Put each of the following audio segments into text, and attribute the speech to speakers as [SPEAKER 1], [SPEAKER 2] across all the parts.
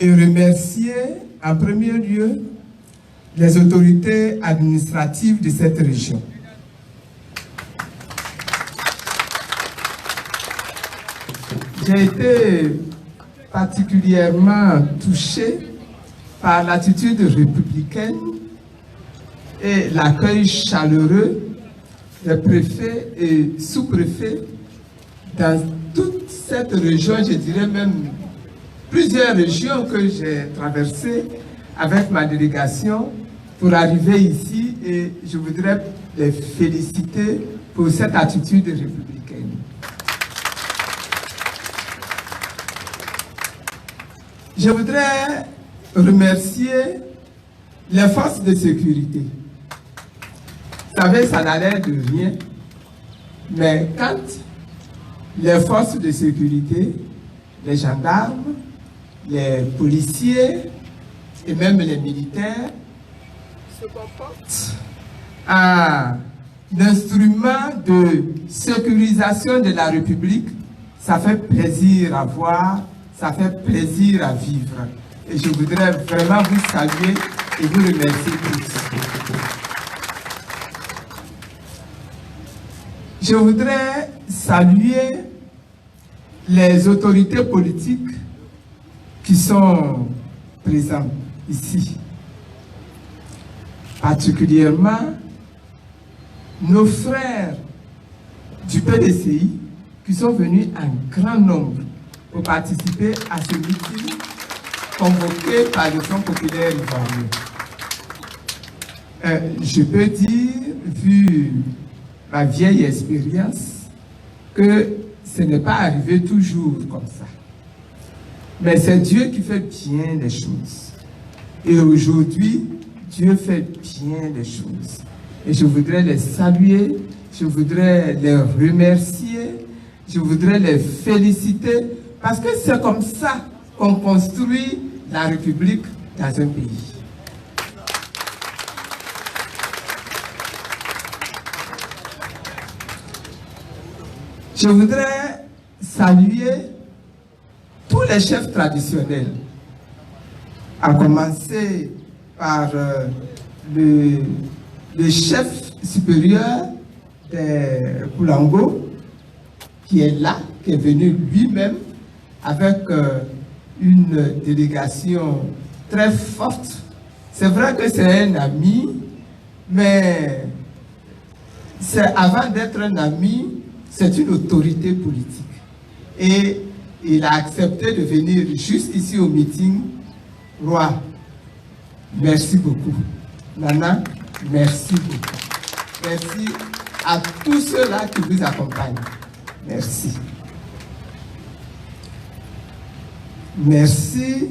[SPEAKER 1] et remercier en premier lieu les autorités administratives de cette région. J'ai été particulièrement touché par l'attitude républicaine et l'accueil chaleureux des préfets et sous-préfets dans toute cette région, je dirais même plusieurs régions que j'ai traversées avec ma délégation pour arriver ici, et je voudrais les féliciter pour cette attitude républicaine. Je voudrais remercier les forces de sécurité. Vous savez, ça n'a l'air de rien, mais quand les forces de sécurité, les gendarmes, les policiers et même les militaires se comportent en instrument de sécurisation de la République, ça fait plaisir à voir, ça fait plaisir à vivre. Et je voudrais vraiment vous saluer et vous remercier tous. Je voudrais saluer les autorités politiques qui sont présentes ici. Particulièrement nos frères du PDCI qui sont venus en grand nombre pour participer à ce meeting convoqué par le Front populaire ivoirien. Je peux dire, vu ma vieille expérience, que ce n'est pas arrivé toujours comme ça. Mais c'est Dieu qui fait bien les choses. Et aujourd'hui, Dieu fait bien les choses. Et je voudrais les saluer, je voudrais les remercier, je voudrais les féliciter, parce que c'est comme ça qu'on construit la République dans un pays. Je voudrais saluer tous les chefs traditionnels, à commencer par le chef supérieur des Poulango, qui est là, qui est venu lui-même avec une délégation très forte. C'est vrai que c'est un ami, mais avant d'être un ami, c'est une autorité politique. Et il a accepté de venir juste ici au meeting. Roi, merci beaucoup. Nana, merci beaucoup. Merci à tous ceux-là qui vous accompagnent. Merci. Merci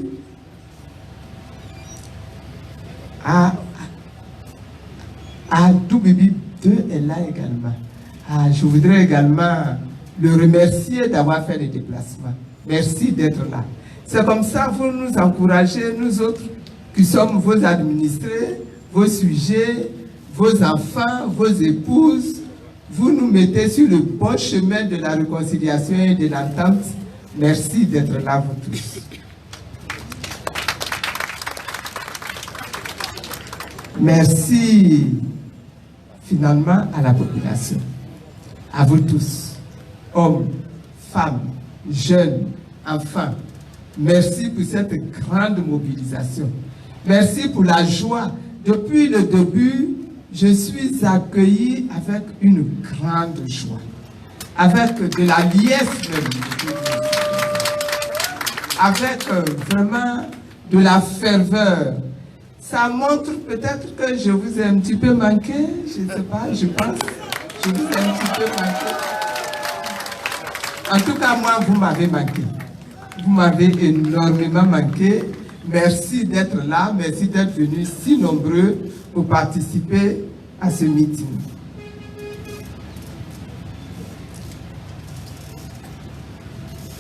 [SPEAKER 1] à Doubibi 2 est là également. Je voudrais également le remercier d'avoir fait le déplacement. Merci d'être là. C'est comme ça que vous nous encouragez, nous autres, qui sommes vos administrés, vos sujets, vos enfants, vos épouses. Vous nous mettez sur le bon chemin de la réconciliation et de l'entente. Merci d'être là, vous tous. Merci, finalement, à la population. À vous tous, hommes, femmes, jeunes, enfants. Merci pour cette grande mobilisation. Merci pour la joie. Depuis le début, je suis accueilli avec une grande joie, avec de la liesse même, avec vraiment de la ferveur. Ça montre peut-être que je vous ai un petit peu manqué, je ne sais pas, je pense. Je vous ai un petit peu manqué. En tout cas, moi, vous m'avez manqué. Vous m'avez énormément manqué. Merci d'être là, merci d'être venus si nombreux pour participer à ce meeting.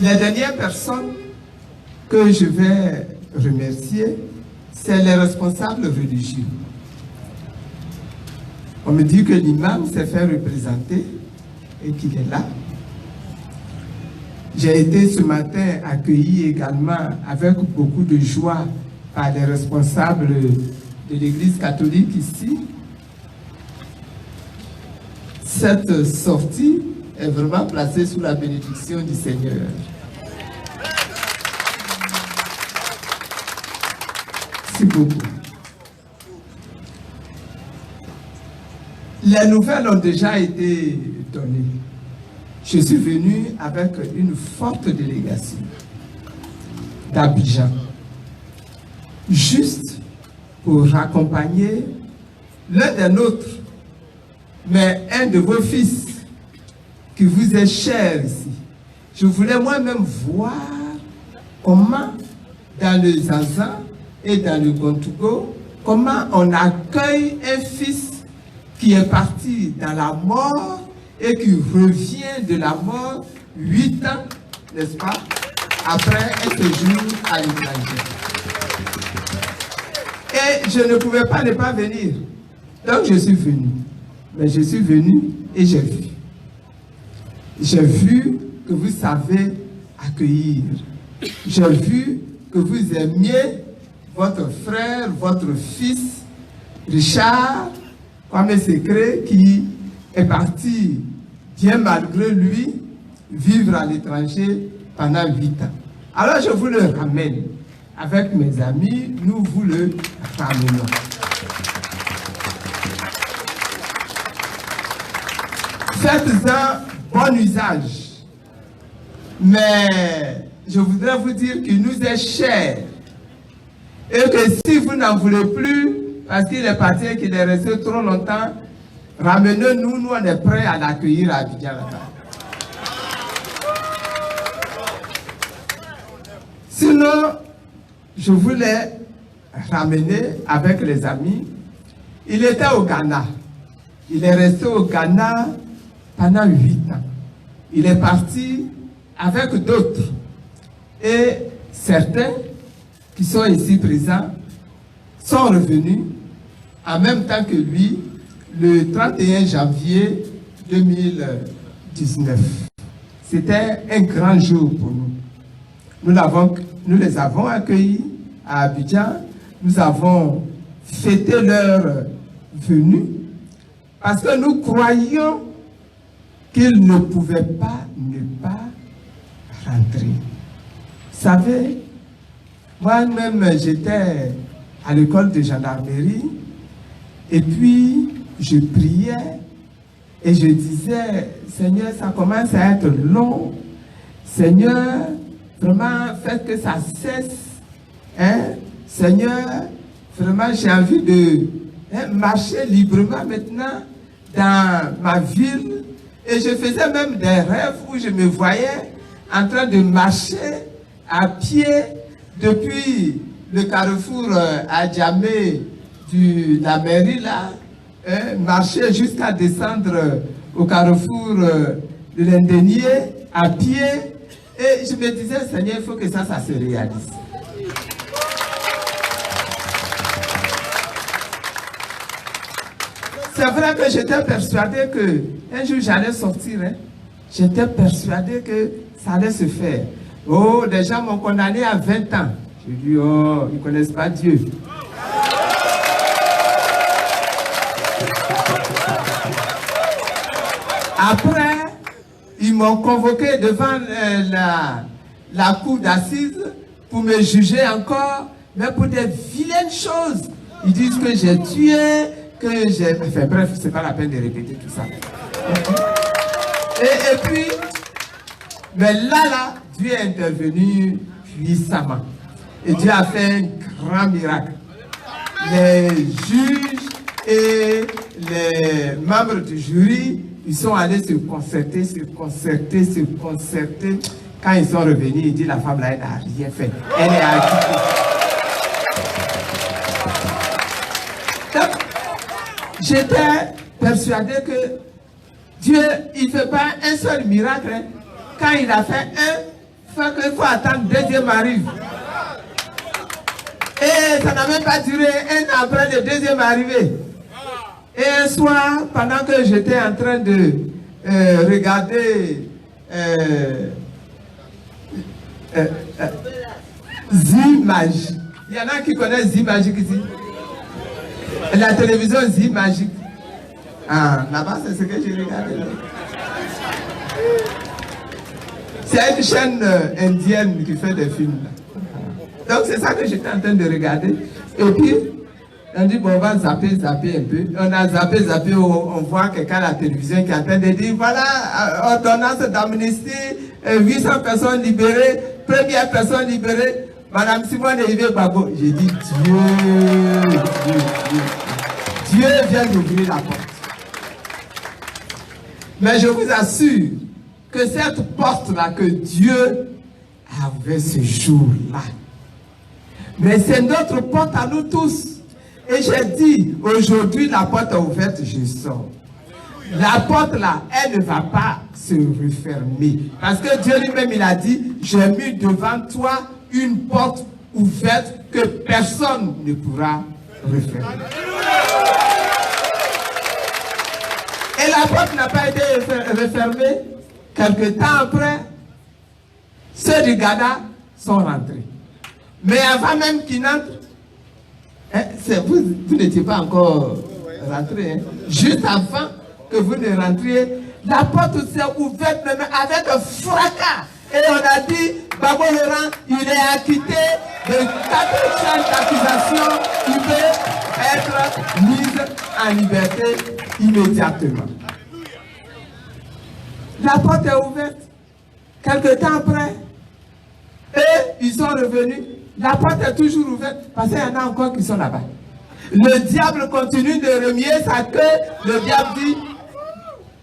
[SPEAKER 1] Les dernières personnes que je vais remercier, c'est les responsables religieux. On me dit que l'imam s'est fait représenter et qu'il est là. J'ai été ce matin accueilli également avec beaucoup de joie par les responsables de l'Église catholique ici. Cette sortie est vraiment placée sous la bénédiction du Seigneur. Merci beaucoup. Les nouvelles ont déjà été données. Je suis venu avec une forte délégation d'Abidjan, juste pour accompagner l'un des nôtres, mais un de vos fils qui vous est cher ici. Je voulais moi-même voir comment dans le Zaza et dans le Gontougo, comment on accueille un fils qui est parti dans la mort et qui revient de la mort 8 ans, n'est-ce pas, après un séjour à l'étranger. Et je ne pouvais pas ne pas venir. Donc je suis venu. Mais je suis venu et j'ai vu. J'ai vu que vous savez accueillir. J'ai vu que vous aimiez votre frère, votre fils, Richard, Kwame Sékré, qui est parti, bien malgré lui, vivre à l'étranger pendant 8 ans. Alors je vous le ramène. Avec mes amis, nous vous le ramenons. Faites-en bon usage. Mais je voudrais vous dire qu'il nous est cher. Et que si vous n'en voulez plus, parce qu'il est parti et qu'il est resté trop longtemps, ramenez-nous, nous on est prêts à l'accueillir à Abidjan. Sinon, je voulais ramener avec les amis. Il était au Ghana. Il est resté au Ghana pendant 8 ans. Il est parti avec d'autres. Et certains qui sont ici présents sont revenus en même temps que lui le 31 janvier 2019. C'était un grand jour pour nous. Nous les avons accueillis à Abidjan. Nous avons fêté leur venue parce que nous croyions qu'ils ne pouvaient pas ne pas rentrer. Vous savez, moi-même, j'étais à l'école de gendarmerie et puis je priais et je disais, Seigneur, ça commence à être long. Seigneur, vraiment, faites que ça cesse. Hein? Seigneur, vraiment, j'ai envie de marcher librement maintenant dans ma ville. Et je faisais même des rêves où je me voyais en train de marcher à pied depuis le carrefour à Djamé de la mairie là, marcher jusqu'à descendre au carrefour de l'Indénié à pied. Et je me disais, Seigneur, il faut que ça se réalise. C'est vrai que j'étais persuadé que un jour j'allais sortir. Hein. J'étais persuadé que ça allait se faire. Oh, les gens m'ont condamné à 20 ans. J'ai dit, oh, ils ne connaissent pas Dieu. Après, ils m'ont convoqué devant la cour d'assises pour me juger encore, mais pour des vilaines choses. Ils disent que j'ai tué, que j'ai... Enfin bref, c'est pas la peine de répéter tout ça. Et puis, mais là, Dieu est intervenu puissamment. Et Dieu a fait un grand miracle. Les juges et les membres du jury, ils sont allés se concerter. Quand ils sont revenus, ils disent la femme là, elle n'a rien fait. Elle est acquittée. Donc, j'étais persuadé que Dieu, il ne fait pas un seul miracle. Hein. Quand il a fait un, il faut attendre que le deuxième arrive. Et ça n'a même pas duré un an après le deuxième arrivé. Et un soir, pendant que j'étais en train de regarder Zimagique. Il y en a qui connaissent Zimagique ici. La télévision Zimagique. Ah, là-bas, c'est ce que j'ai regardé. C'est une chaîne indienne qui fait des films. Donc, c'est ça que j'étais en train de regarder. Et puis, on dit, bon, on va zapper un peu. On a zappé, on voit quelqu'un à la télévision qui est en train de dire, voilà, ordonnance d'amnistie, 800 personnes libérées, première personne libérée, Madame Simone Veil-Gbagbo. J'ai dit, Dieu vient d'ouvrir la porte. Mais je vous assure que cette porte-là que Dieu avait ce jour-là, mais c'est notre porte à nous tous. Et j'ai dit, aujourd'hui la porte est ouverte, je sors. La porte là, elle ne va pas se refermer. Parce que Dieu lui-même, il a dit, j'ai mis devant toi une porte ouverte que personne ne pourra refermer. Et la porte n'a pas été refermée. Quelque temps après, ceux du Ghana sont rentrés. Mais avant même qu'ils n'entrent, vous n'étiez pas encore rentrés. Hein. Juste avant que vous ne rentriez, la porte s'est ouverte même avec un fracas. Et on a dit, Gbagbo Laurent, il est acquitté de 4 charges d'accusation. Il peut être mis en liberté immédiatement. La porte est ouverte. Quelque temps après, et ils sont revenus. La porte est toujours ouverte parce qu'il y en a encore qui sont là-bas. Le diable continue de remuer sa queue. Le diable dit,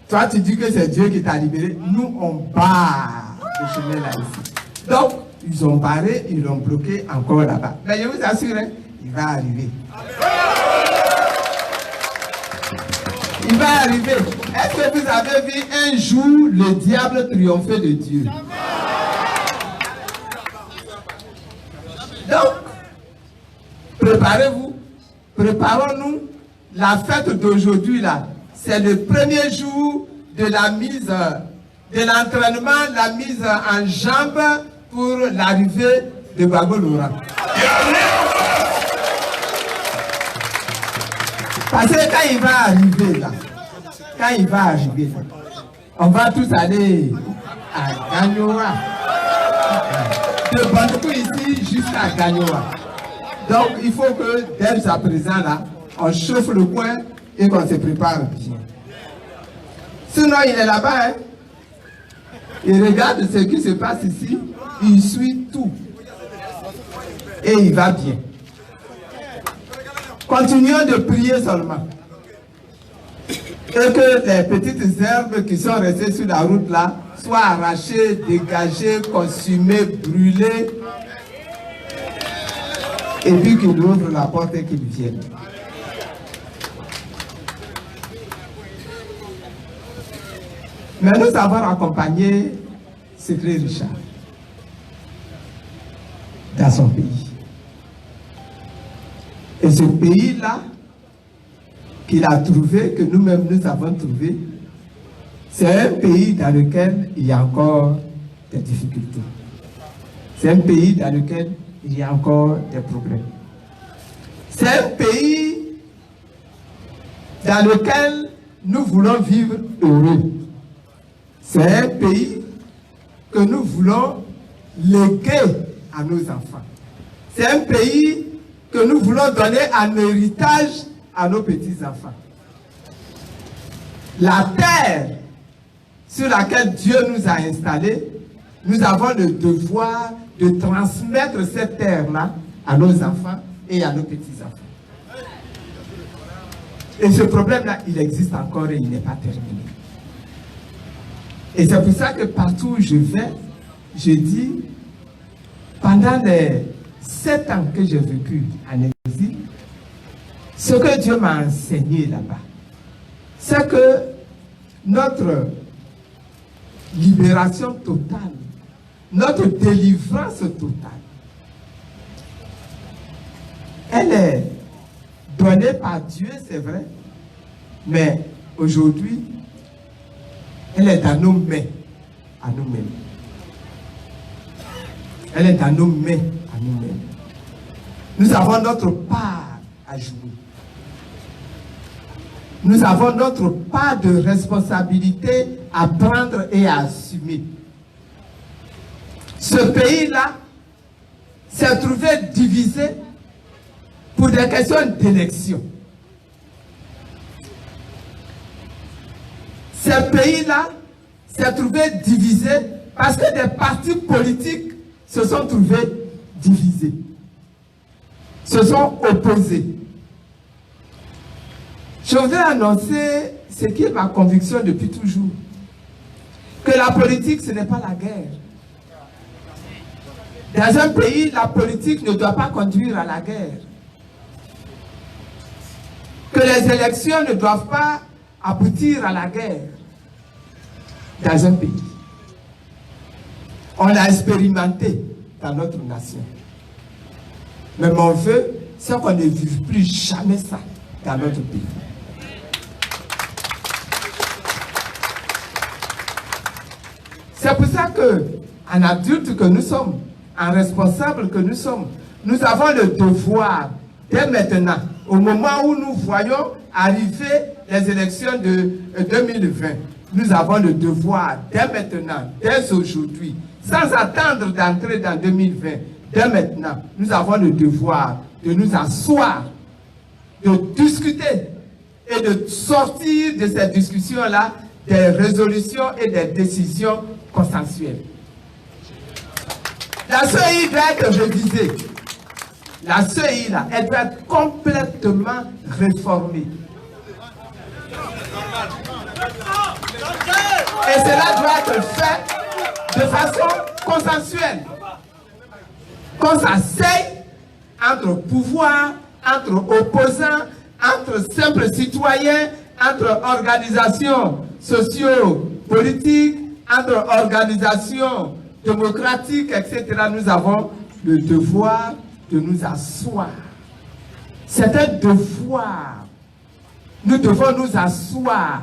[SPEAKER 1] toi tu dis que c'est Dieu qui t'a libéré. Nous on barre le chemin là ici. Donc ils ont barré, ils l'ont bloqué encore là-bas. Mais je vous assure, hein, il va arriver. Il va arriver. Est-ce que vous avez vu un jour le diable triompher de Dieu? Donc, préparez-vous, préparons-nous. La fête d'aujourd'hui, là, c'est le premier jour de la mise, de l'entraînement, la mise en jambe pour l'arrivée de Gbagbo Laurent. Parce que quand il va arriver, là, on va tous aller à Gagnoa. De Bandoukou ici jusqu'à Gagnoa. Donc il faut que dès à présent là, on chauffe le coin et qu'on se prépare bien. Sinon il est là-bas, hein? Il regarde ce qui se passe ici, il suit tout. Et il va bien. Continuons de prier seulement. Et que les petites herbes qui sont restées sur la route là soient arrachées, dégagées, consumées, brûlées. Et puis qu'il ouvre la porte et qu'il vienne. Mais nous avons accompagné Secret Richard dans son pays. Et ce pays-là, qu'il a trouvé, que nous-mêmes nous avons trouvé, c'est un pays dans lequel il y a encore des difficultés. C'est un pays dans lequel il y a encore des problèmes. C'est un pays dans lequel nous voulons vivre heureux. C'est un pays que nous voulons léguer à nos enfants. C'est un pays que nous voulons donner en héritage à nos petits-enfants. La terre sur laquelle Dieu nous a installés, nous avons le devoir de transmettre cette terre-là à nos enfants et à nos petits-enfants. Et ce problème-là, il existe encore et il n'est pas terminé. Et c'est pour ça que partout où je vais, je dis, pendant les 7 ans que j'ai vécu en exil, ce que Dieu m'a enseigné là-bas, c'est que notre libération totale, notre délivrance totale, elle est donnée par Dieu, c'est vrai, mais aujourd'hui, elle est dans nos mains, à nous-mêmes. Elle est dans nos mains, à nous-mêmes. Nous avons notre part à jouer. Nous avons notre part de responsabilité à prendre et à assumer. Ce pays-là s'est trouvé divisé pour des questions d'élection. Ce pays-là s'est trouvé divisé parce que des partis politiques se sont trouvés divisés, se sont opposés. Je voudrais annoncer ce qui est ma conviction depuis toujours, que la politique, ce n'est pas la guerre. Dans un pays, la politique ne doit pas conduire à la guerre. Que les élections ne doivent pas aboutir à la guerre dans un pays. On l'a expérimenté dans notre nation. Mais mon vœu, c'est qu'on ne vive plus jamais ça dans notre pays. C'est pour ça que, en adulte que nous sommes, en responsable que nous sommes, nous avons le devoir, dès maintenant, au moment où nous voyons arriver les élections de 2020, nous avons le devoir, dès maintenant, dès aujourd'hui, sans attendre d'entrer dans 2020, dès maintenant, nous avons le devoir de nous asseoir, de discuter et de sortir de ces discussions-là des résolutions et des décisions consensuelles. La CEI doit être révisée. La CEI, là, elle doit être complètement réformée. Et cela doit être fait de façon consensuelle. Qu'on s'asseye entre pouvoir, entre opposants, entre simples citoyens, entre organisations socio-politiques, entre organisations démocratiques, etc. Nous avons le devoir de nous asseoir. C'est un devoir. Nous devons nous asseoir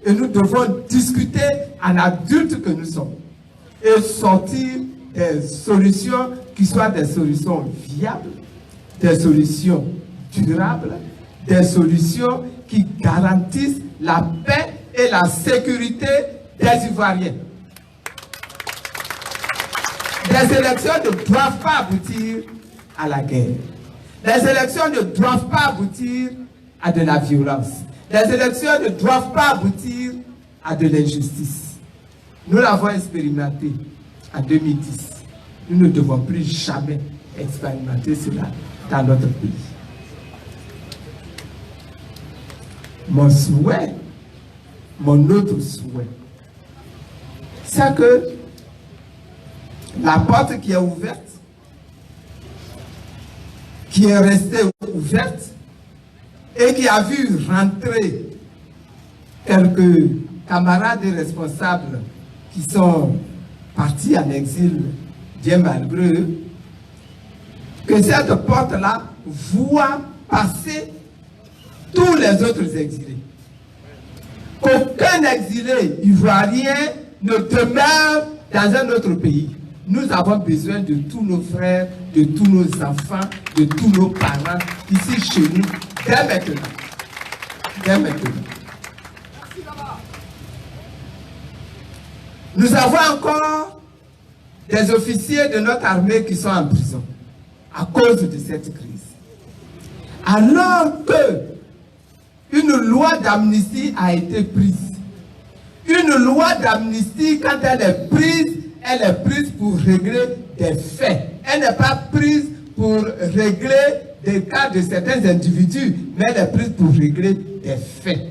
[SPEAKER 1] et nous devons discuter en adultes que nous sommes et sortir des solutions qui soient des solutions viables, des solutions durables, des solutions qui garantissent la paix et la sécurité des Ivoiriens. Les élections ne doivent pas aboutir à la guerre. Les élections ne doivent pas aboutir à de la violence. Les élections ne doivent pas aboutir à de l'injustice. Nous l'avons expérimenté en 2010. Nous ne devons plus jamais expérimenter cela dans notre pays. Mon souhait, mon autre souhait, c'est que la porte qui est ouverte, qui est restée ouverte et qui a vu rentrer quelques camarades et responsables qui sont partis en exil, bien malgré eux, que cette porte-là voit passer tous les autres exilés. Qu'aucun exilé ivoirien ne demeure dans un autre pays. Nous avons besoin de tous nos frères, de tous nos enfants, de tous nos parents, ici chez nous, dès maintenant. Dès maintenant. Nous avons encore des officiers de notre armée qui sont en prison à cause de cette crise. Alors que une loi d'amnistie a été prise. Une loi d'amnistie, quand elle est prise pour régler des faits. Elle n'est pas prise pour régler des cas de certains individus, mais elle est prise pour régler des faits.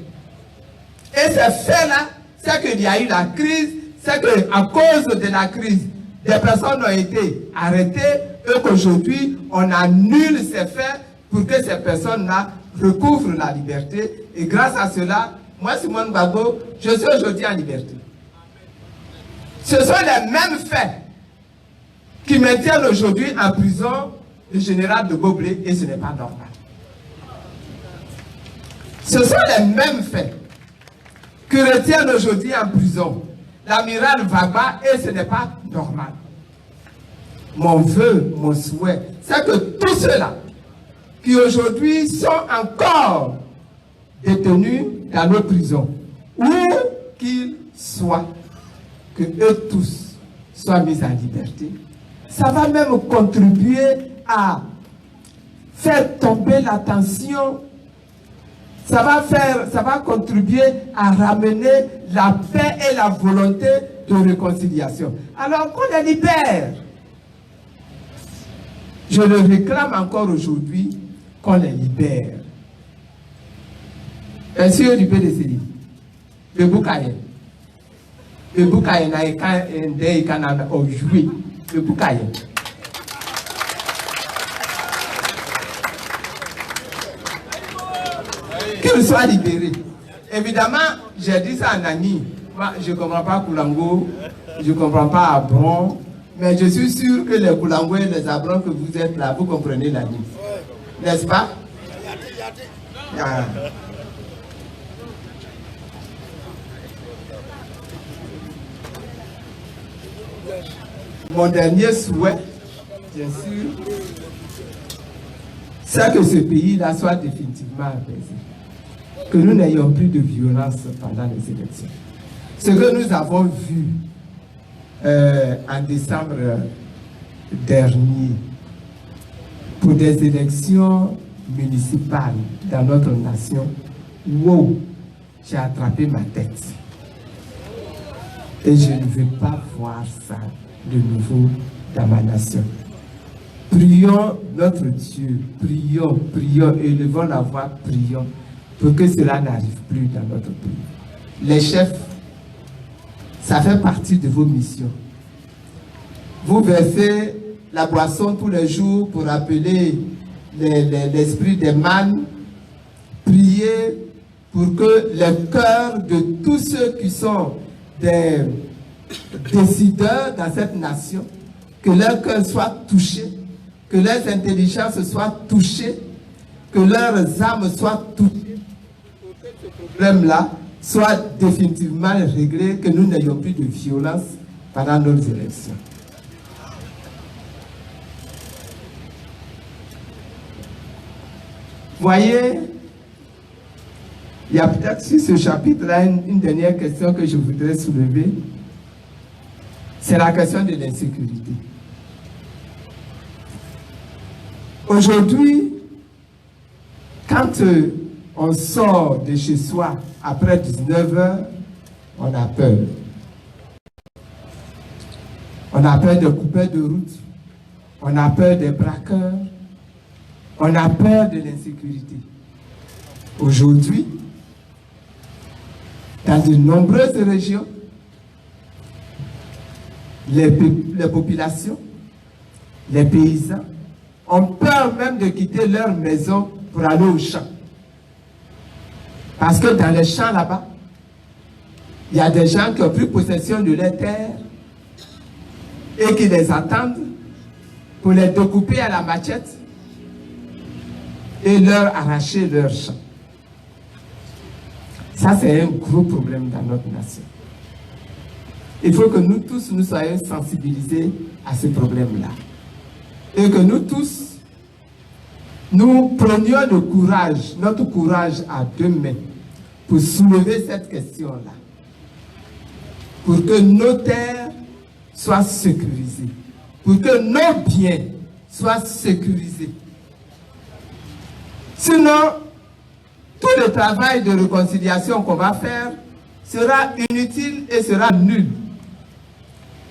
[SPEAKER 1] Et ces faits-là, c'est qu'il y a eu la crise, c'est qu'à cause de la crise, des personnes ont été arrêtées et qu'aujourd'hui, on annule ces faits pour que ces personnes-là recouvrent la liberté. Et grâce à cela, moi, Simone Gbagbo, je suis aujourd'hui en liberté. Ce sont les mêmes faits qui maintiennent aujourd'hui en prison le général de Goblé et ce n'est pas normal. Ce sont les mêmes faits qui retiennent aujourd'hui en prison l'amiral Vagba et ce n'est pas normal. mon vœu, mon souhait, c'est que tous ceux-là qui aujourd'hui sont encore détenus dans nos prisons, où qu'ils soient, que eux tous soient mis en liberté. Ça va même contribuer à faire tomber la tension. Ça va contribuer à ramener la paix et la volonté de réconciliation. Alors qu'on les libère. Je le réclame encore aujourd'hui, qu'on les libère. Monsieur du PDC, le Boukaye. Le Boukaye n'a qu'un joué. Le Boukaye. Qu'il soit libéré. Évidemment, j'ai dit ça à Nani. Moi, je ne comprends pas Koulango, je ne comprends pas Abron, mais je suis sûr que les Koulango et les Abrons que vous êtes là, vous comprenez Nani. N'est-ce pas? Ah. Mon dernier souhait, bien sûr, c'est que ce pays-là soit définitivement apaisé. Que nous n'ayons plus de violence pendant les élections. Ce que nous avons vu en décembre dernier pour des élections municipales dans notre nation, wow, j'ai attrapé ma tête. Et je ne veux pas voir ça de nouveau dans ma nation. Prions notre Dieu, prions, prions, élevons la voix, prions, pour que cela n'arrive plus dans notre pays. Les chefs, ça fait partie de vos missions. Vous versez la boisson tous les jours pour appeler l'esprit des mannes. Priez pour que les cœurs de tous ceux qui sont des décideurs dans cette nation, que leurs cœurs soient touchés, que leurs intelligences soient touchées, que leurs âmes soient touchées, pour que ce problème-là soit définitivement réglé, que nous n'ayons plus de violence pendant nos élections. Voyez, il y a peut-être sur ce chapitre-là une dernière question que je voudrais soulever. C'est la question de l'insécurité. Aujourd'hui, quand on sort de chez soi après 19 heures, on a peur. On a peur des coupeurs de route, on a peur des braqueurs, on a peur de l'insécurité. Aujourd'hui, dans de nombreuses régions, les populations, les paysans ont peur même de quitter leur maison pour aller au champ. Parce que dans les champs là-bas, il y a des gens qui ont pris possession de leurs terres et qui les attendent pour les découper à la machette et leur arracher leurs champs. Ça, c'est un gros problème dans notre nation. Il faut que nous tous, nous soyons sensibilisés à ce problème-là. Et que nous tous, nous prenions le courage, notre courage à deux mains, pour soulever cette question-là. Pour que nos terres soient sécurisées. Pour que nos biens soient sécurisés. Sinon, tout le travail de réconciliation qu'on va faire sera inutile et sera nul.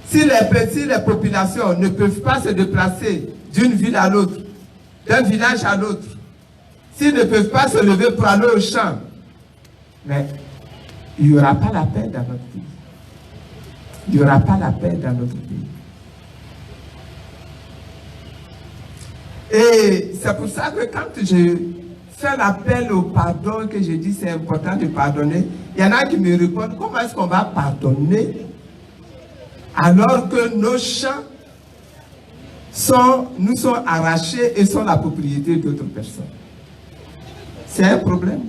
[SPEAKER 1] Si les populations ne peuvent pas se déplacer d'une ville à l'autre, d'un village à l'autre, s'ils ne peuvent pas se lever pour aller au champ, mais il n'y aura pas la paix dans notre pays. Il n'y aura pas la paix dans notre pays. Et c'est pour ça que quand je fais l'appel au pardon, que je dis c'est important de pardonner, il y en a qui me répondent, comment est-ce qu'on va pardonner alors que nos champs nous sont arrachés et sont la propriété d'autres personnes? C'est un problème.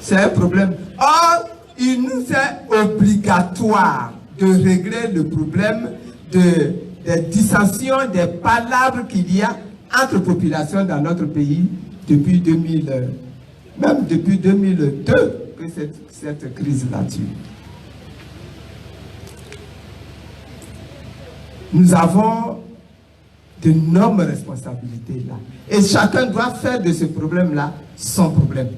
[SPEAKER 1] C'est un problème. Or, il nous est obligatoire de régler le problème des dissensions, des palabres qu'il y a entre populations dans notre pays depuis 2000, même depuis 2002 que cette crise-là tue. Nous avons d'énormes responsabilités là. Et chacun doit faire de ce problème-là son problème.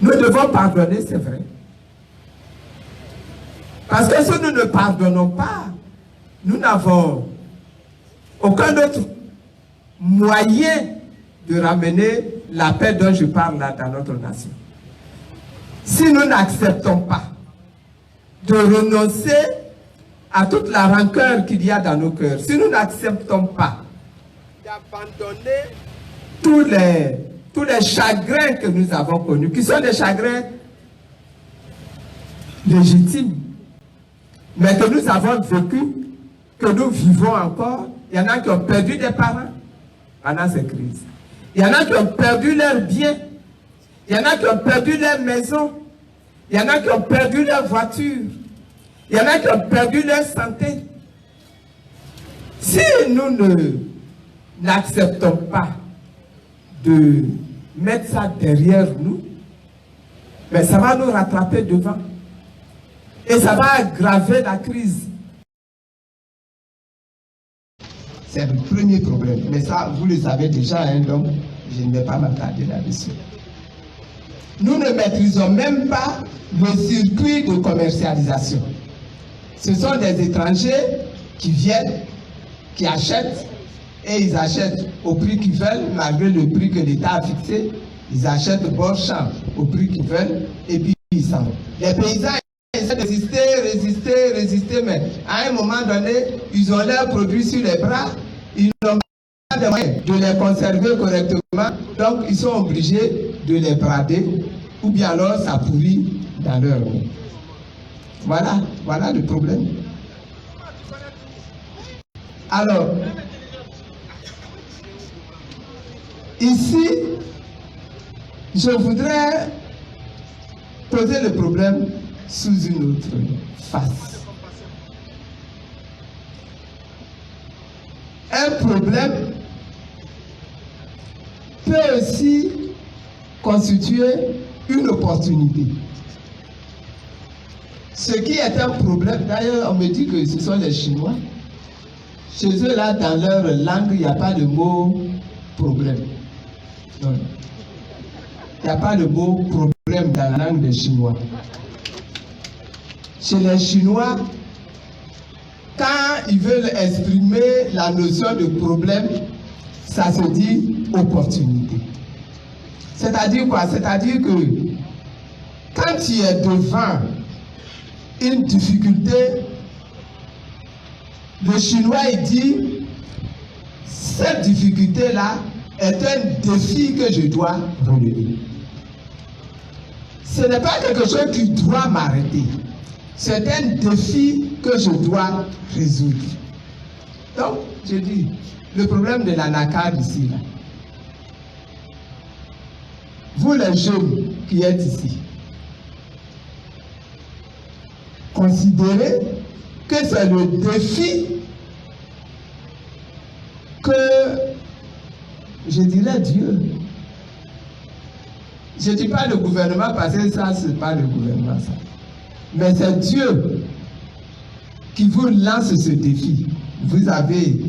[SPEAKER 1] Nous devons pardonner, c'est vrai. Parce que si nous ne pardonnons pas, nous n'avons aucun autre moyen de ramener la paix dont je parle là dans notre nation. Si nous n'acceptons pas de renoncer à toute la rancœur qu'il y a dans nos cœurs, si nous n'acceptons pas d'abandonner tous les chagrins que nous avons connus, qui sont des chagrins légitimes, mais que nous avons vécu, que nous vivons encore. Il y en a qui ont perdu des parents pendant ces crises. Il y en a qui ont perdu leurs biens. Il y en a qui ont perdu leur maison. Il y en a qui ont perdu leur voiture. Il y en a qui ont perdu leur santé. Si nous n'acceptons pas de mettre ça derrière nous, mais ça va nous rattraper devant. Et ça va aggraver la crise. C'est le premier problème. Mais ça, vous le savez déjà, hein, donc je ne vais pas m'attarder là-dessus. Nous ne maîtrisons même pas le circuit de commercialisation. Ce sont des étrangers qui viennent, qui achètent, et ils achètent au prix qu'ils veulent, malgré le prix que l'État a fixé. Ils achètent bord champ au prix qu'ils veulent, et puis ils s'en vont. Les paysans essaient de résister, mais à un moment donné, ils ont leurs produits sur les bras, ils n'ont pas de moyens de les conserver correctement, donc ils sont obligés de les brader, ou bien alors ça pourrit dans leur main. Voilà le problème. Alors, ici, je voudrais poser le problème sous une autre face. Un problème peut aussi constituer une opportunité. Ce qui est un problème, d'ailleurs, on me dit que ce sont les Chinois. Chez eux, là, dans leur langue, il n'y a pas de mot problème. Non. Il n'y a pas de mot problème dans la langue des Chinois. Chez les Chinois, quand ils veulent exprimer la notion de problème, ça se dit opportunité. C'est-à-dire quoi? C'est-à-dire que quand tu es devant une difficulté, le Chinois il dit cette difficulté-là est un défi que je dois relever. Ce n'est pas quelque chose qui doit m'arrêter. C'est un défi que je dois résoudre. Donc, je dis, le problème de la NACAD ici, là. Vous les jeunes qui êtes ici, considérez que c'est le défi que, je dirais, Dieu. Je ne dis pas le gouvernement parce que ça, ce n'est pas le gouvernement, ça. Mais c'est Dieu qui vous lance ce défi. Vous avez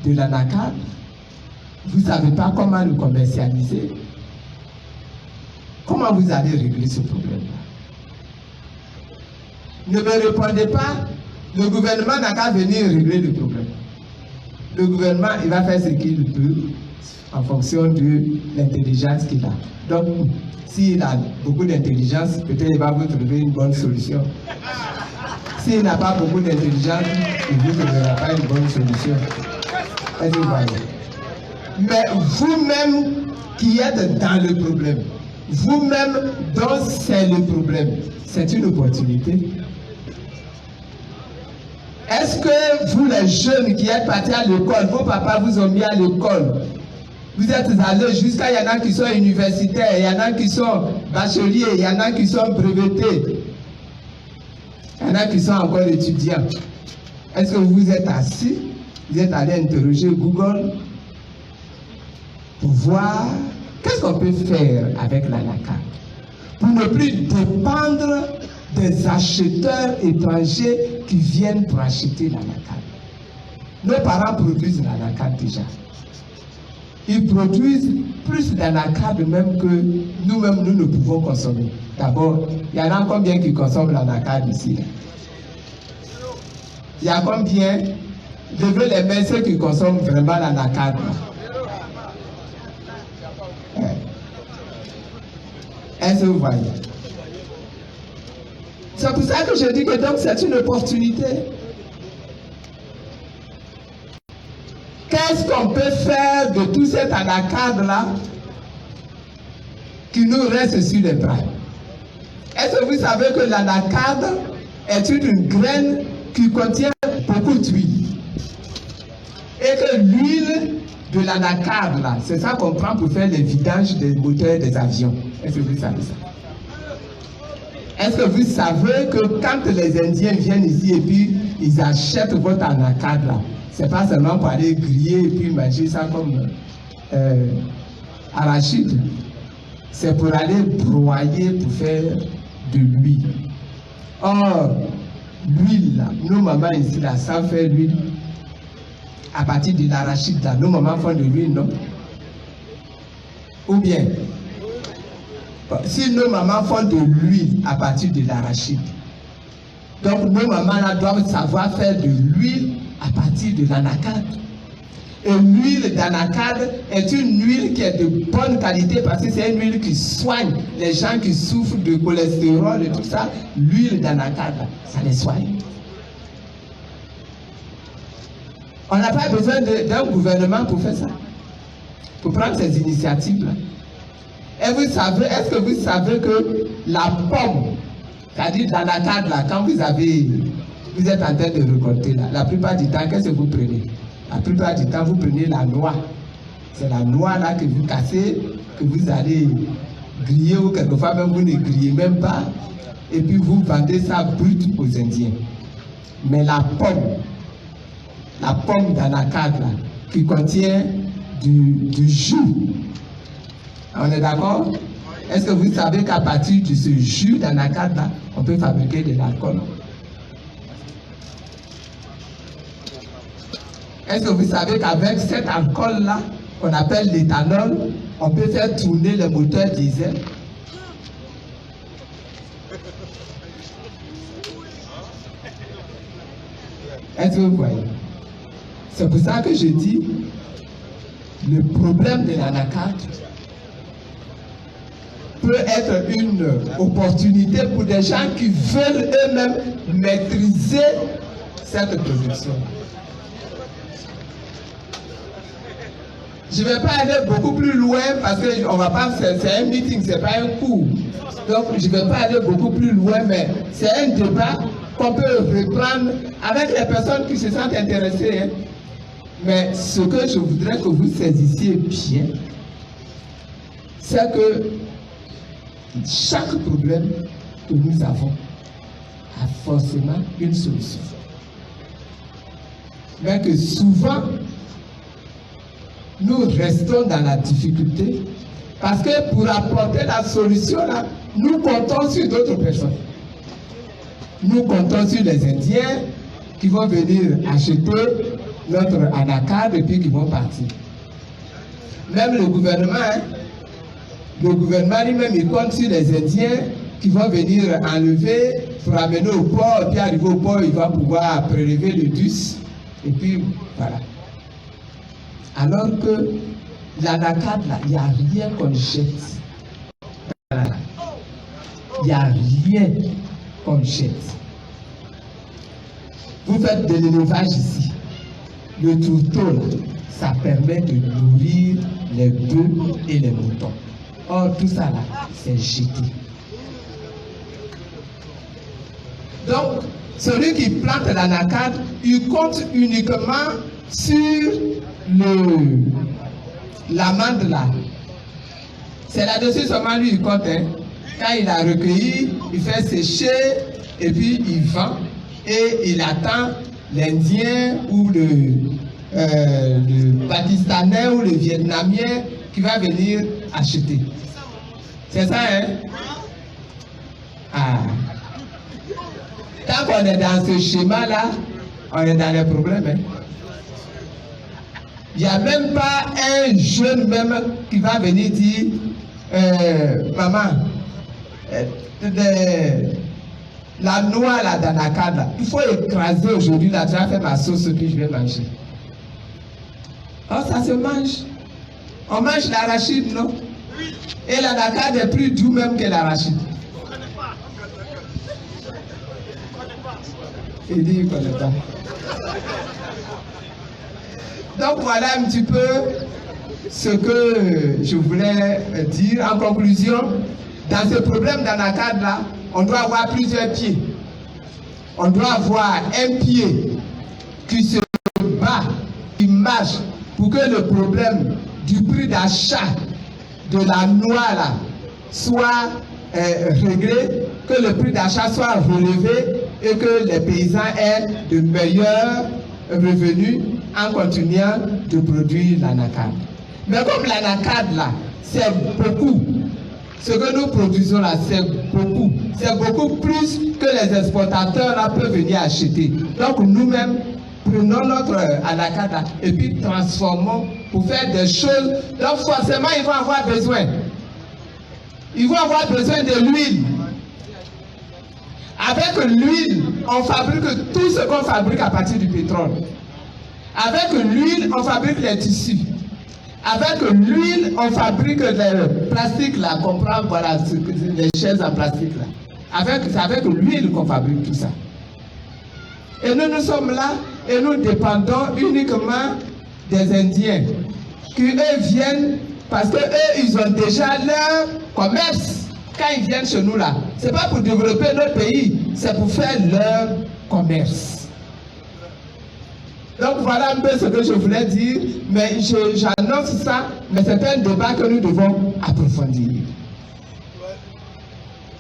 [SPEAKER 1] de la NACAD, vous ne savez pas comment le commercialiser. Comment vous allez régler ce problème-là? Ne me répondez pas, le gouvernement n'a qu'à venir régler le problème. Le gouvernement, il va faire ce qu'il peut en fonction de l'intelligence qu'il a. Donc, s'il a beaucoup d'intelligence, peut-être il va vous trouver une bonne solution. S'il n'a pas beaucoup d'intelligence, il ne vous trouvera pas une bonne solution. Est-ce que vous voyez? Mais vous-même qui êtes dans le problème, vous-même dont c'est le problème, c'est une opportunité. Est-ce que vous les jeunes qui êtes partis à l'école, vos papas vous ont mis à l'école, vous êtes allés jusqu'à, il y en a qui sont universitaires, il y en a qui sont bacheliers, il y en a qui sont brevetés. Il y en a qui sont encore étudiants. Est-ce que vous êtes assis, vous êtes allé interroger Google pour voir qu'est-ce qu'on peut faire avec l'anacarde pour ne plus dépendre des acheteurs étrangers qui viennent pour acheter l'anacarde. Nos parents produisent l'anacarde déjà. Ils produisent plus d'anacarde même que nous-mêmes, nous ne pouvons consommer. D'abord, il y en a combien qui consomment l'anacarde ici? Il y a combien? Levez les mains ceux qui consomment vraiment l'anacarde. Est-ce que vous voyez? C'est pour ça que je dis que donc c'est une opportunité. Qu'est-ce qu'on peut faire de tout cet anacarde-là qui nous reste sur les bras? Est-ce que vous savez que l'anacarde est une graine qui contient beaucoup d'huile? Et que l'huile de l'anacarde, là, c'est ça qu'on prend pour faire les vidanges des moteurs des avions. Est-ce que vous savez ça? Est-ce que vous savez que quand les Indiens viennent ici et puis ils achètent votre anacarde là, c'est pas seulement pour aller griller et puis manger ça comme arachide, c'est pour aller broyer pour faire de l'huile. Or, l'huile là, nos mamans ici là savent faire l'huile à partir de l'arachide là. Nos mamans font de l'huile, non? Ou bien, si nos mamans font de l'huile à partir de l'arachide, donc nos mamans là doivent savoir faire de l'huile à partir de l'anacarde. Et l'huile d'anacarde est une huile qui est de bonne qualité parce que c'est une huile qui soigne les gens qui souffrent de cholestérol et tout ça. L'huile d'anacarde, ça les soigne. On n'a pas besoin d'un gouvernement pour faire ça, pour prendre ces initiatives-là. Et vous savez, est-ce que vous savez que la pomme, c'est-à-dire l'anacarde là, quand vous êtes en train de récolter là, la plupart du temps, qu'est-ce que vous prenez? La plupart du temps, vous prenez la noix. C'est la noix là que vous cassez, que vous allez griller ou quelquefois même vous ne grillez même pas. Et puis vous vendez ça brut aux Indiens. Mais la pomme d'anacarde là, qui contient du jus. On est d'accord? Est-ce que vous savez qu'à partir de ce jus d'anacarde là, on peut fabriquer de l'alcool? Est-ce que vous savez qu'avec cet alcool-là, qu'on appelle l'éthanol, on peut faire tourner les moteurs diesel? Est-ce que vous voyez? C'est pour ça que je dis, le problème de l'anacarde peut être une opportunité pour des gens qui veulent eux-mêmes maîtriser cette production. Je ne vais pas aller beaucoup plus loin parce que on va pas, c'est un meeting, c'est pas un cours. Donc je ne vais pas aller beaucoup plus loin, mais c'est un débat qu'on peut reprendre avec les personnes qui se sentent intéressées. Hein. Mais ce que je voudrais que vous saisissiez bien, c'est que chaque problème que nous avons a forcément une solution. Mais que souvent, nous restons dans la difficulté parce que pour apporter la solution là, nous comptons sur d'autres personnes. Nous comptons sur les Indiens qui vont venir acheter notre anacarde et puis qui vont partir. Même le gouvernement lui-même il compte sur les Indiens qui vont venir enlever pour amener au port et puis arriver au port il va pouvoir prélever le DUS et puis voilà. Alors que l'anacarde, là, il n'y a rien qu'on jette. Il n'y a rien qu'on jette. Vous faites de l'élevage ici. Le tourteau, là, ça permet de nourrir les bœufs et les moutons. Or, tout ça, là, c'est jeté. Donc, celui qui plante l'anacarde, il compte uniquement sur l'amande là. C'est là-dessus seulement lui il compte. Hein. Quand il a recueilli, il fait sécher et puis il vend. et il attend l'Indien ou le Pakistanais ou le Vietnamien qui va venir acheter. C'est ça, hein? Ah. Tant qu'on est dans ce schéma-là, on est dans les problèmes. Hein? Il n'y a même pas un jeune même qui va venir dire maman, la noix là dans la cadre, là, il faut écraser aujourd'hui, là, tu vas faire ma sauce puis je vais manger. Oh, ça se mange. On mange l'arachide, non? Et l'anacade est plus doux même que l'arachide. Il dit, il ne connaît pas. Donc voilà un petit peu ce que je voulais dire. En conclusion, dans ce problème d'anacade là, on doit avoir plusieurs pieds. On doit avoir un pied qui se bat, qui marche pour que le problème du prix d'achat de la noix là soit réglé, que le prix d'achat soit relevé et que les paysans aient de meilleurs revenus en continuant de produire l'anacade. Mais comme l'anacade là, c'est beaucoup. Ce que nous produisons là, c'est beaucoup plus que les exportateurs là peuvent venir acheter. Donc nous-mêmes, prenons notre anacade là, et puis transformons pour faire des choses. Donc forcément, ils vont avoir besoin. Ils vont avoir besoin de l'huile. Avec l'huile, on fabrique tout ce qu'on fabrique à partir du pétrole. Avec l'huile, on fabrique les tissus. Avec l'huile, on fabrique le plastique là, qu'on prend, voilà, les chaises en plastique là. C'est avec l'huile qu'on fabrique tout ça. Et nous sommes là et nous dépendons uniquement des Indiens. Qui eux viennent parce que eux, ils ont déjà leur commerce. Quand ils viennent chez nous là, c'est pas pour développer notre pays, c'est pour faire leur commerce. Donc voilà un peu ce que je voulais dire, mais j'annonce ça, mais c'est un débat que nous devons approfondir.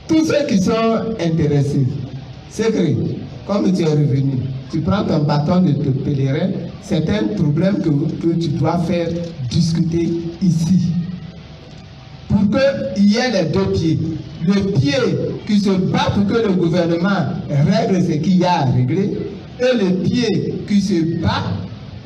[SPEAKER 1] Tous ceux qui sont intéressés, c'est que, comme tu es revenu, tu prends ton bâton de pèlerin, c'est un problème que tu dois faire discuter ici. Pour qu'il y ait les deux pieds. Le pied qui se bat pour que le gouvernement règle ce qu'il y a à régler, et le pied qui se bat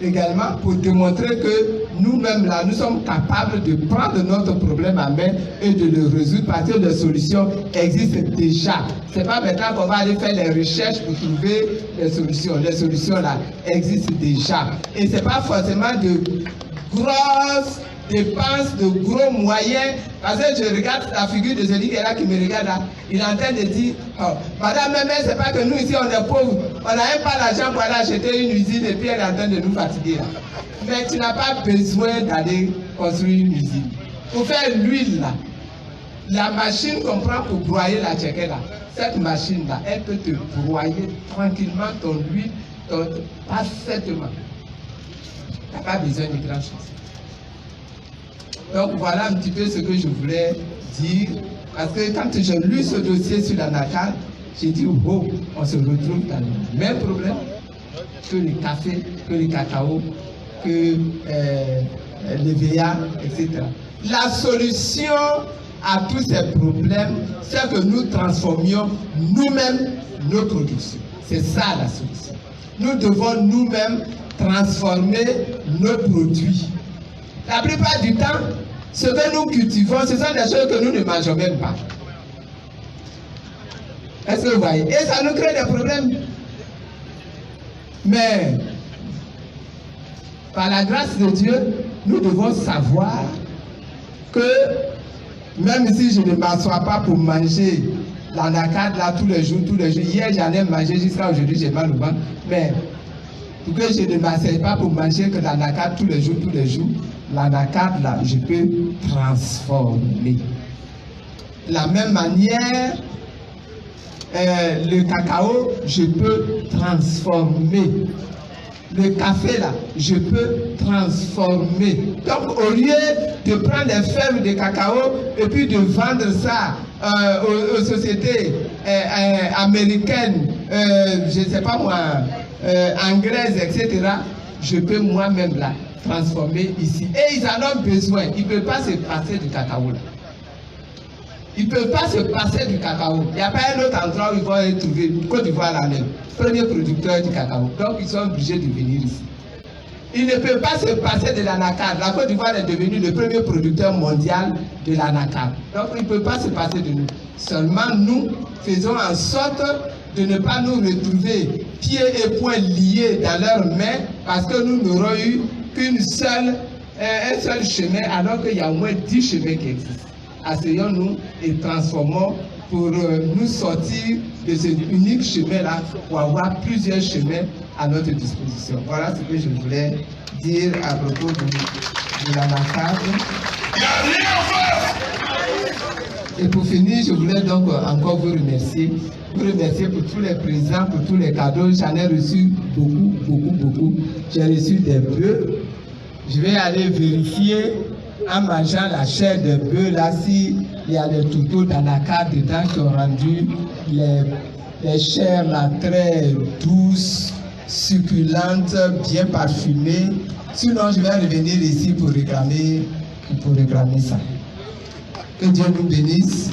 [SPEAKER 1] également pour démontrer que nous-mêmes là, nous sommes capables de prendre notre problème à main et de le résoudre parce que les solutions existent déjà. Ce n'est pas maintenant qu'on va aller faire les recherches pour trouver les solutions. Les solutions là existent déjà. Et ce n'est pas forcément de grosses dépenses, de gros moyens. Parce que je regarde la figure de celui qui est là, qui me regarde là, il est en train de dire, oh, madame, même c'est pas que nous ici on est pauvres, on n'a même pas l'argent pour aller acheter une usine et puis elle est en train de nous fatiguer là. Mais tu n'as pas besoin d'aller construire une usine. Pour faire l'huile là, la machine qu'on prend pour broyer la tchéké là, cette machine là, elle peut te broyer tranquillement ton huile, parfaitement. Tu n'as pas besoin de grand chose. Donc voilà un petit peu ce que je voulais dire, parce que quand j'ai lu ce dossier sur l'anacade, j'ai dit, oh, on se retrouve dans le même problème que le café, que le cacao, que l'EVA, etc. La solution à tous ces problèmes, c'est que nous transformions nous-mêmes nos productions. C'est ça la solution. Nous devons nous-mêmes transformer nos produits. La plupart du temps, ce que nous cultivons, ce sont des choses que nous ne mangeons même pas. Est-ce que vous voyez? Et ça nous crée des problèmes. Mais, par la grâce de Dieu, nous devons savoir que, même si je ne m'assois pas pour manger l'anacade là tous les jours, hier j'en ai mangé jusqu'à aujourd'hui, j'ai mal au ventre, mais pour que je ne m'assieds pas pour manger que l'anacade tous les jours, l'anacade là, je peux transformer. De la même manière, le cacao, je peux transformer. Le café là, je peux transformer. Donc au lieu de prendre des fèves de cacao et puis de vendre ça aux sociétés américaines je ne sais pas moi, anglaise, etc., je peux moi-même la transformer ici. Et ils en ont besoin. Ils ne peuvent pas se passer du cacao là. Ils ne peuvent pas se passer du cacao. Il n'y a pas un autre endroit où ils vont trouver. Côte d'Ivoire là même, premier producteur du cacao. Donc ils sont obligés de venir ici. Ils ne peuvent pas se passer de l'anacarde. La Côte d'Ivoire est devenue le premier producteur mondial de l'anacarde. Donc ils ne peuvent pas se passer de nous. Seulement nous faisons en sorte de ne pas nous retrouver pieds et poings liés dans leurs mains parce que nous n'aurons eu qu'un seul chemin alors qu'il y a au moins 10 chemins qui existent. Asseyons-nous et transformons pour nous sortir de ce unique chemin-là pour avoir plusieurs chemins à notre disposition. Voilà ce que je voulais dire à propos de l'anacarde. Et pour finir, je voulais donc encore vous remercier. Vous remercier pour tous les présents, pour tous les cadeaux. J'en ai reçu beaucoup. J'ai reçu des bœufs. Je vais aller vérifier en mangeant la chair des bœufs là s'il y a des touteaux d'anacarde dedans qui ont rendu les chairs là très douces, succulentes, bien parfumées. Sinon, je vais revenir ici pour réclamer ça. Que Dieu nous bénisse.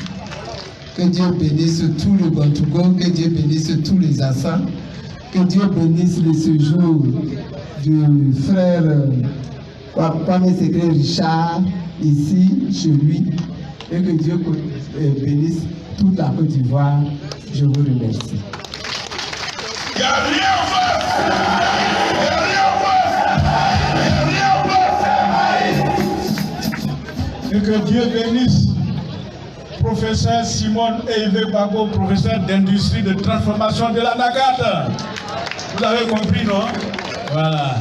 [SPEAKER 1] Que Dieu bénisse tout le Bantogo. Que Dieu bénisse tous les enfants. Que Dieu bénisse le séjour du frère Kwame Segré Richard ici, chez lui. Et que Dieu bénisse toute la Côte d'Ivoire. Je vous remercie.
[SPEAKER 2] Et que Dieu bénisse professeur Simon Eivé Babo, professeur d'industrie de transformation de l'anacarde. Vous avez compris, non? Voilà.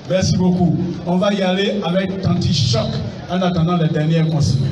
[SPEAKER 2] Merci beaucoup. On va y aller avec Tanti Choc en attendant les dernières consignes.